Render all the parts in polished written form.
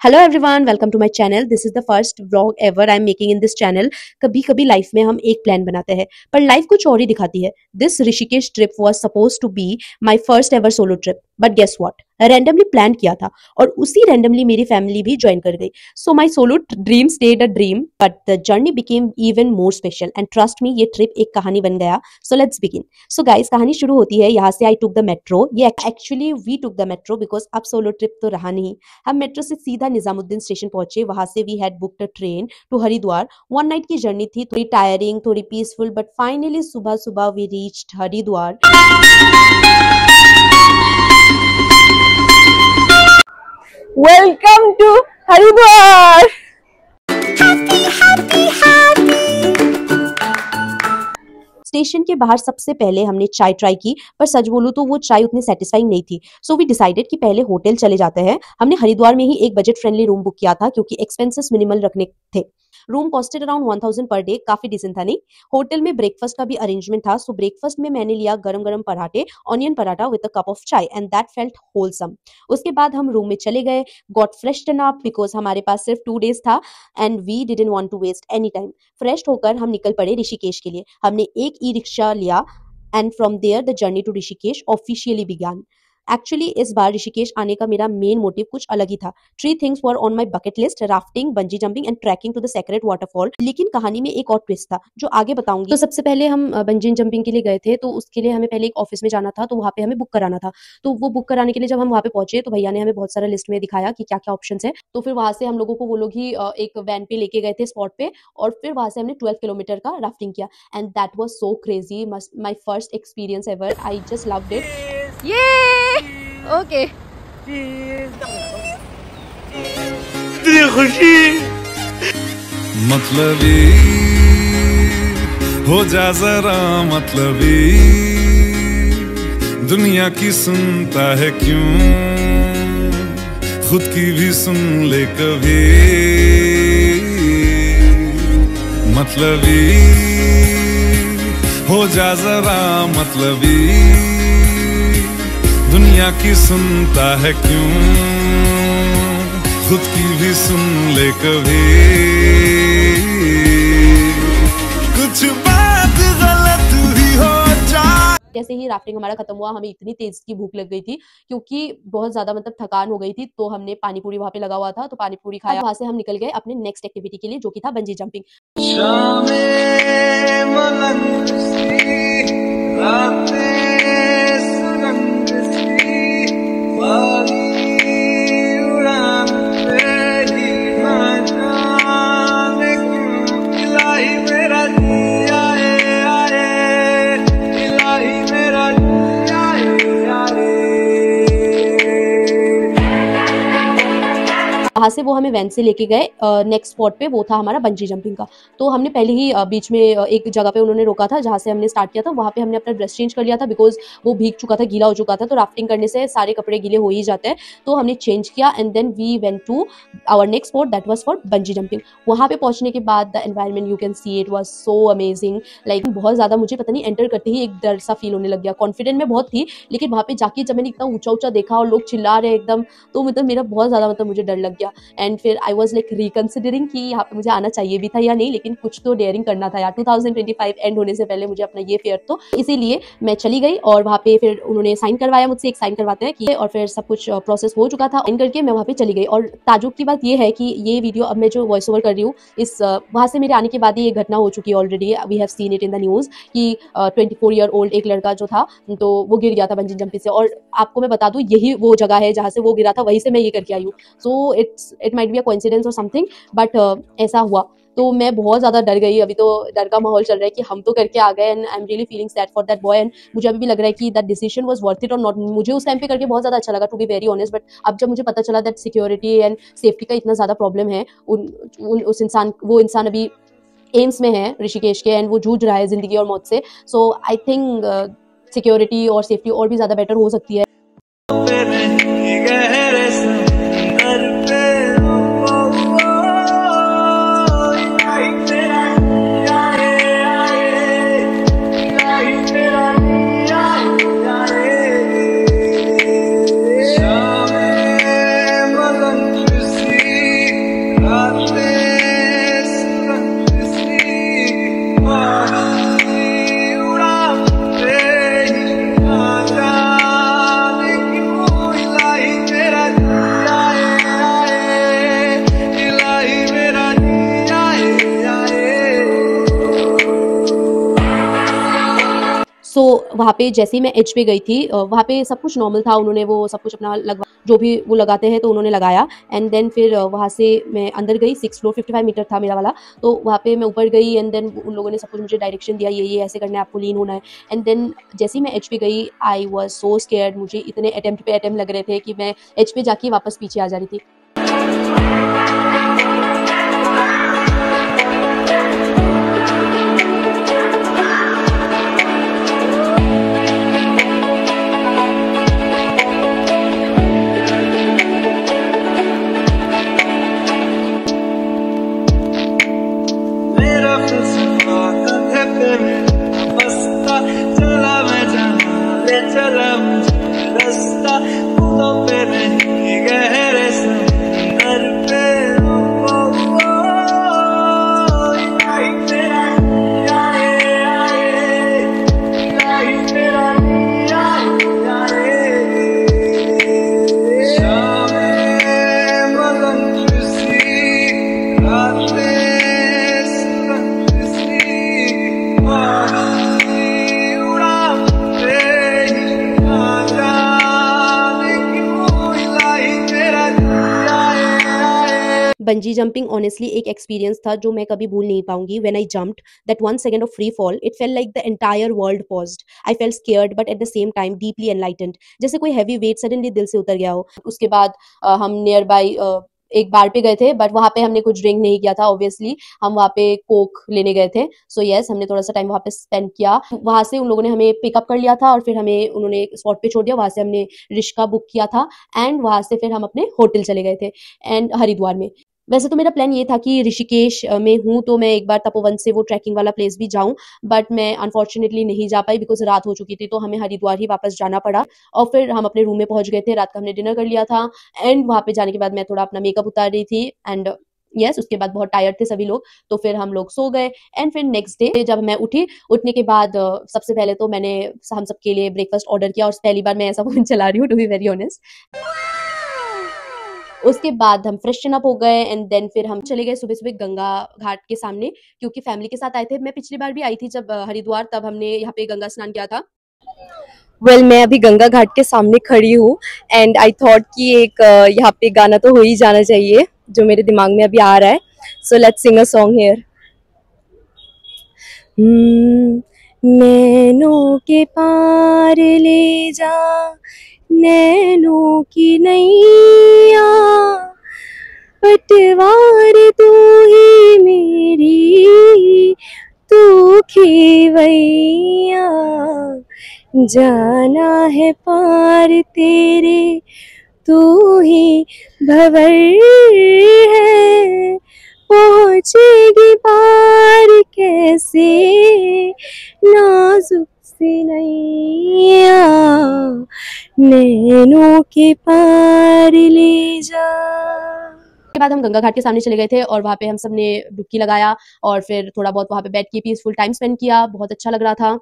Hello everyone, welcome to my channel. This is the first vlog ever I am making in this channel. कभी कभी life में हम एक plan बनाते हैं पर लाइफ कुछ और ही दिखाती है। This Rishikesh trip was suppose to be my first ever solo trip, but guess what, randomly plan किया था और उसी रैंडमली मेरी फैमिली भी ज्वाइन कर गई। So my solo dream stayed a dream, but the journey became even more special and trust me, ये trip एक कहानी बन गया। So let's begin. So guys, कहानी शुरू होती है यहाँ से। I took the metro. ये actually we took the metro because अब सोलो ट्रिप तो रहा नहीं। हम मेट्रो से सीधा निजामुद्दीन स्टेशन पहुंचे। वहां से we had booked a train to Haridwar. 1 night की जर्नी थी, थोड़ी टायरिंग, थोड़ी पीसफुल, बट फाइनली सुबह सुबह we reached Haridwar. Welcome to Haridwar. Station के बाहर सबसे पहले हमने चाय ट्राई की, पर सच बोलूं तो वो चाय उतनी सेटिस्फाइंग नहीं थी। सो वी डिसाइडेड कि पहले होटल चले जाते हैं। हमने हरिद्वार में ही एक बजट फ्रेंडली रूम बुक किया था क्योंकि एक्सपेंसेस मिनिमल रखने थे। Room costed around 1000 per day, काफी डिसेंट था नहीं। होटल में ब्रेकफास्ट का भी अरेंजमेंट था। सो ब्रेकफास्ट में मैंने लिया गरम गरम पराठे, onion paratha with a cup of चाय, एंड दैट फेल्ट होलसम। उसके बाद हम रूम में चले गए, गॉट फ्रेश्ड अप बिकॉज हमारे पास सिर्फ 2 डेज था and we didn't want to waste any time. Fresh होकर हम निकल पड़े ऋषिकेश के लिए। हमने एक ई रिक्शा लिया and from there the journey to Rishikesh officially began. Actually इस बार ऋषिकेश आने का मेरा मेन मोटिव कुछ अलग ही था। 3 things were on my bucket list: rafting, bungee jumping and trekking to the sacred waterfall. लेकिन कहानी में एक और ट्विस्ट था जो आगे बताऊंगी। तो सबसे पहले हम बंजी जंपिंग के लिए गए थे, तो उसके लिए हमें पहले एक ऑफिस में जाना था, तो वहाँ पे हमें बुक कराना था। तो वो बुक कराने के लिए जब हम वहाँ पे पहुंचे तो भैया ने हमें बहुत सारा लिस्ट में दिखाया कि क्या क्या ऑप्शन है। तो फिर वहां से हम लोगों को वो लोग ही एक वैन पे लेके गए थे स्पॉट पे, और फिर वहां से हमने 12 किलोमीटर का राफ्टिंग किया and that was so crazy. My first experience ever. I just loved it. ये ओके इतनी खुशी मतलबी हो जा जरा, मतलबी दुनिया की सुनता है क्यों, खुद की भी सुन ले कभी। मतलबी हो जा जरा, मतलबी दुनिया की सुनता है क्यों, खुद की भी सुन ले कभी। कुछ बात गलत भी हो जाए। जैसे ही राफ्टिंग हमारा खत्म हुआ, हमें इतनी तेज की भूख लग गई थी क्योंकि बहुत ज्यादा थकान हो गई थी। तो हमने पानी पूरी वहां पे लगा हुआ था, तो पानी पूरी खाया। वहां से हम निकल गए अपने नेक्स्ट एक्टिविटी के लिए, जो कि था बंजी जंपिंग। वहां से वो हमें वैन से लेके गए नेक्स्ट स्पॉट पे, वो था हमारा बंजी जंपिंग का। तो हमने पहले ही बीच में एक जगह पे उन्होंने रोका था जहां से हमने स्टार्ट किया था। वहां पे हमने अपना ड्रेस चेंज कर लिया था बिकॉज वो भीग चुका था, गीला हो चुका था। तो राफ्टिंग करने से सारे कपड़े गीले हो ही जाते हैं। तो हमने चेंज किया and then we went to our next spot, that was for bungee jumping. वहां पे पहुंचने के बाद the environment, you can see it was so amazing. Like बहुत ज्यादा, मुझे पता नहीं, एंटर करते ही एक डर सा फील होने लग गया। कॉन्फिडेंट में बहुत थी, लेकिन वहां पे जाके जब मैंने इतना ऊंचा ऊंचा देखा और लोग चिल्ला रहे एकदम, तो मेरा बहुत ज्यादा मुझे डर लग गया। एंड फिर आई वाज लाइक रिकंसिडरिंग कि यहाँ पे मुझे आना चाहिए भी था या नहीं, लेकिन कुछ तो डेयरिंग करना था यार। 2025 एंड होने से पहले मुझे अपना ये फेयर, तो इसीलिए मैं चली गई। और वहाँ पे फिर उन्होंने साइन करवाया मुझसे, एक साइन करवाते हैं कि, और फिर सब कुछ प्रोसेस हो चुका था। साइन करके मैं वहाँ पे चली गई। और ताजुब की बात ये है कि ये वीडियो अब मैं जो वॉइस ओवर कर रही हूँ, इस वहाँ से मेरे आने के बाद ही ये घटना हो चुकी है already. We have seen it in the news कि 24 ईयर ओल्ड एक लड़का जो था, तो वो गिर गया था बंजी जंपिंग से। और आपको मैं बता दूं, यही वो जगह है जहाँ से वो गिरा था, वहीं से मैं ये करके आई हूँ। So it might be a coincidence और समथिंग, बट ऐसा हुआ। तो मैं बहुत ज्यादा डर गई। अभी तो डर का माहौल चल रहा है कि हम तो करके आ गए and I am really feeling sad for that boy. And मुझे अभी भी लग रहा है कि that decision was worth it और नॉट। मुझे उस टाइम पे करके बहुत ज्यादा अच्छा लगा, to be very honest, but अब जब मुझे पता चला दैट सिक्योरिटी एंड सेफ्टी का इतना ज्यादा प्रॉब्लम है, वो इंसान अभी एम्स में है ऋषिकेश के, एंड वो जूझ रहा है जिंदगी और मौत से। सो आई थिंक सिक्योरिटी और सेफ्टी और भी ज्यादा बेटर हो सकती है। वहाँ पे जैसे ही मैं एज पे गई थी वहाँ पे सब कुछ नॉर्मल था, उन्होंने वो सब कुछ अपना लगवा जो भी वो लगाते हैं तो उन्होंने लगाया। एंड देन फिर वहाँ से मैं अंदर गई, 6 फ्लोर 55 मीटर था मेरा वाला, तो वहाँ पे मैं ऊपर गई एंड देन उन लोगों ने सब कुछ मुझे डायरेक्शन दिया, ये ऐसे करना है, आपको लीन होना है। एंड देन जैसे ही मैं एज पे गई आई वॉज सो स्केयर्ड, मुझे इतने अटेम्प्ट पे अटेम्प्ट लग रहे थे कि मैं एज पे जाके वापस पीछे आ जा रही थी। चला मुझे रास्ता फूलों पे नहीं गहरे समंदर पे बंजी जंपिंग ऑनेस्टली एक एक्सपीरियंस था जो मैं कभी भूल नहीं पाऊंगी। When I jumped that 1 second of free fall, it felt like the entire world paused. I felt scared but at the same time deeply enlightened, जैसे कोई हैवी वेट सडनली दिल से उतर गया हो। उसके बाद हम नियर बाय एक बार पे गए थे, बट वहाँ पे हमने कुछ ड्रिंक नहीं किया था ऑब्वियसली, हम वहाँ पे कोक लेने गए थे। सो यस, हमने थोड़ा सा टाइम वहाँ पे स्पेंड किया। वहाँ से उन लोगों ने हमें पिकअप कर लिया था और फिर हमें उन्होंने स्पॉट पे छोड़ दिया। वहाँ से हमने रिक्शा बुक किया था एंड वहाँ से फिर हम अपने होटल चले गए थे एंड हरिद्वार में। वैसे तो मेरा प्लान ये था कि ऋषिकेश में हूँ तो मैं एक बार तपोवन से वो ट्रैकिंग वाला प्लेस भी जाऊं, बट मैं अनफॉर्चुनेटली नहीं जा पाई बिकॉज रात हो चुकी थी, तो हमें हरिद्वार ही वापस जाना पड़ा। और फिर हम अपने रूम में पहुंच गए थे, रात का हमने डिनर कर लिया था एंड वहाँ पे जाने के बाद मैं थोड़ा अपना मेकअप उतार रही थी एंड यस उसके बाद बहुत टायर्ड थे सभी लोग, तो फिर हम लोग सो गए। एंड फिर नेक्स्ट डे जब मैं उठी, उठने के बाद सबसे पहले तो मैंने हम सबके लिए ब्रेकफास्ट ऑर्डर किया और पहली बार मैं ऐसा फोन चला रही हूँ टू बी वेरी ऑनेस्ट। उसके बाद हम फ्रेशन अप हो गए एंड देन फिर हम चले गए सुबह सुबह गंगा घाट के सामने, क्योंकि फैमिली के साथ आए थे। मैं पिछली बार भी आई थी जब हरिद्वार, तब हमने यहाँ पे गंगा स्नान किया था। वेल मैं अभी गंगा घाट के सामने खड़ी हूँ एंड आई थॉट कि एक यहाँ पे गाना तो हो ही जाना चाहिए जो मेरे दिमाग में अभी आ रहा है। So let's Singh a song here. नैनों के पार ले जा, नैनों की नैया, पटवार तू ही मेरी, तू खेवैया, जाना है पार तेरे, तू ही भंवर है, पहुँचेगी पार कैसे नाजुक सी नैया, नैनों के पार ले जा। के बाद हम गंगा घाट के सामने चले गए थे और वहाँ पे हम सब ने डुबकी लगाया और फिर थोड़ा बहुत वहाँ पे बैठ के पीसफुल टाइम स्पेंड किया, बहुत अच्छा लग रहा था।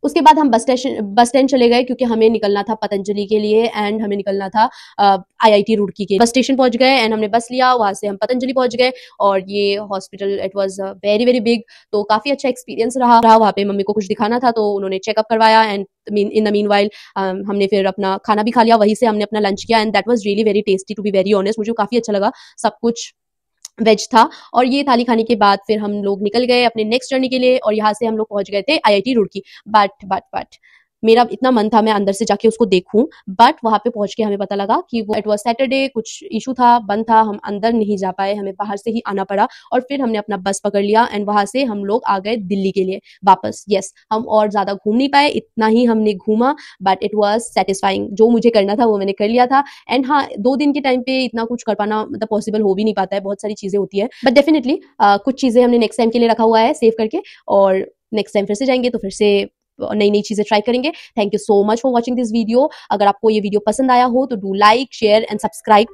उसके बाद हम बस स्टैंड चले गए क्योंकि हमें निकलना था पतंजलि के लिए एंड हमें निकलना था IIT रुड़की के। बस स्टेशन पहुंच गए एंड हमने बस लिया, वहां से हम पतंजलि पहुंच गए और ये hospital it was very very big, तो काफी अच्छा एक्सपीरियंस रहा। वहाँ पे मम्मी को कुछ दिखाना था तो उन्होंने चेकअप करवाया एंड इन द मीनवाइल हमने फिर अपना खाना भी खा लिया, वहीं से हमने अपना लंच किया and that was really very tasty to be very honest. मुझे काफी अच्छा लगा, सब कुछ वेज था। और ये थाली खाने के बाद फिर हम लोग निकल गए अपने नेक्स्ट जर्नी के लिए और यहाँ से हम लोग पहुंच गए थे IIT रुड़की। बट मेरा इतना मन था मैं अंदर से जाके उसको देखूं, बट वहां पे पहुंच के हमें पता लगा कि वो इट वाज सैटरडे, कुछ इशू था, बंद था, हम अंदर नहीं जा पाए, हमें बाहर से ही आना पड़ा। और फिर हमने अपना बस पकड़ लिया एंड वहां से हम लोग आ गए दिल्ली के लिए वापस। यस, हम और ज्यादा घूम नहीं पाए, इतना ही हमने घूमा, बट इट वाज सेटिस्फाइंग। जो मुझे करना था वो मैंने कर लिया था। एंड हाँ, 2 दिन के टाइम पे इतना कुछ कर पाना मतलब पॉसिबल हो भी नहीं पाता है, बहुत सारी चीजें होती है, बट डेफिनेटली कुछ चीजें हमने नेक्स्ट टाइम के लिए रखा हुआ है सेव करके, और नेक्स्ट टाइम फिर से जाएंगे तो फिर से नई नई चीजें ट्राई करेंगे। Thank you so much for watching this video. अगर आपको ये वीडियो पसंद आया हो तो do like, share and subscribe.